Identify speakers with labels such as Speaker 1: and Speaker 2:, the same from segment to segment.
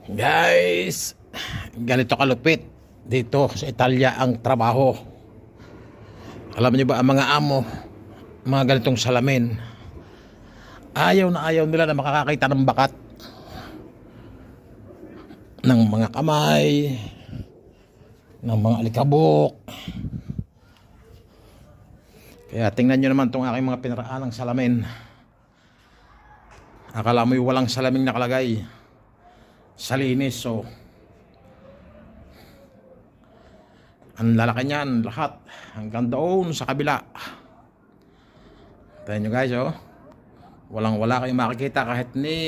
Speaker 1: Guys, ganito kalupit dito sa Italia ang trabaho. Alam niyo ba ang mga amo, mga ganitong salamin, ayaw na ayaw nila na makakakita ng bakat ng mga kamay, ng mga alikabok. Kaya tingnan nyo naman itong aking mga pinaraan ng salamin. Akala mo'y walang salaming nakalagay sa linis. So ang lalaki niyan lahat hanggang doon sa kabila. Tayo nyo guys, oh, walang wala kayong makikita kahit ni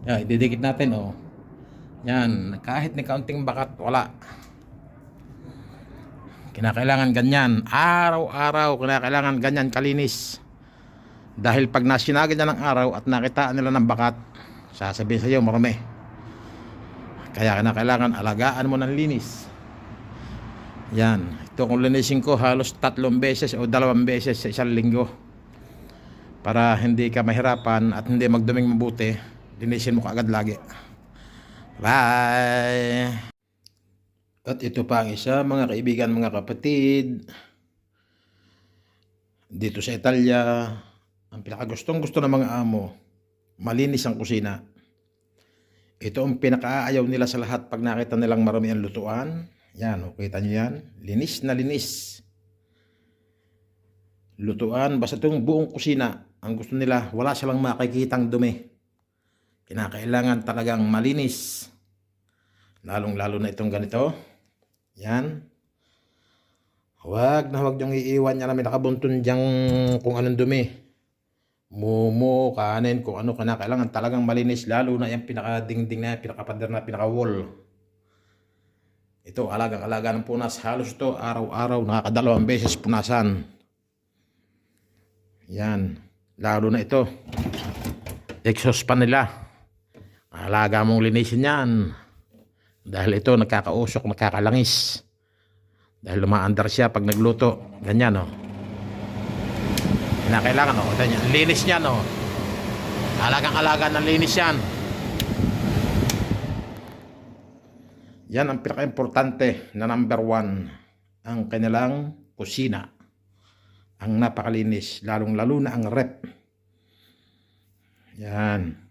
Speaker 1: yan, ididikit natin, oh, yan, kahit ni kaunting bakat wala. Kinakailangan ganyan araw-araw, kinakailangan ganyan kalinis. Dahil pag nasinagad niya ng araw at nakita nila ng bakat, sasabihin sa iyo marami. Kaya kinakailangan alagaan mo ng linis. Yan, ito kung linisin ko halos 3 beses o 2 beses sa isang linggo, para hindi ka mahirapan at hindi magduming mabuti. Linisin mo kaagad lagi. Bye. At ito pa ang isa, mga kaibigan, mga kapatid, dito sa Italia, ang pinakagustong gusto ng mga amo, malinis ang kusina. Ito ang pinakaayaw nila sa lahat pag nakita nilang marami ang lutuan. Yan, o, kita nyo yan, linis na linis. Lutuan, basta itong buong kusina, ang gusto nila, wala silang makikitang dumi. Kinakailangan talagang malinis. Lalong lalo na itong ganito. Yan. Huwag niyong iiwan niya namin nakabuntun diyang kung anong dumi. Mumo, kanin, kung ano kailangan talagang malinis. Lalo na yung pinakadingding na, pinakapader na, pinaka-wall. Ito, alagang-alaga ng punas. Halos ito, araw-araw, nakakadalawang beses punasan. Yan. Lalo na ito. Exhaust pa nila. Alaga mong linisin yan. Dahil ito nakakausok, nakakalangis. Dahil lumaandar siya pag nagluto. Ganyan, oh. Kailangan, oh. Ganyan. Linis niyan, oh. Alagang-alaga ng linis yan. Yan ang pinaka-importante na number 1. Ang kanilang kusina. Ang napakalinis. Lalong-lalo na ang rep. Yan.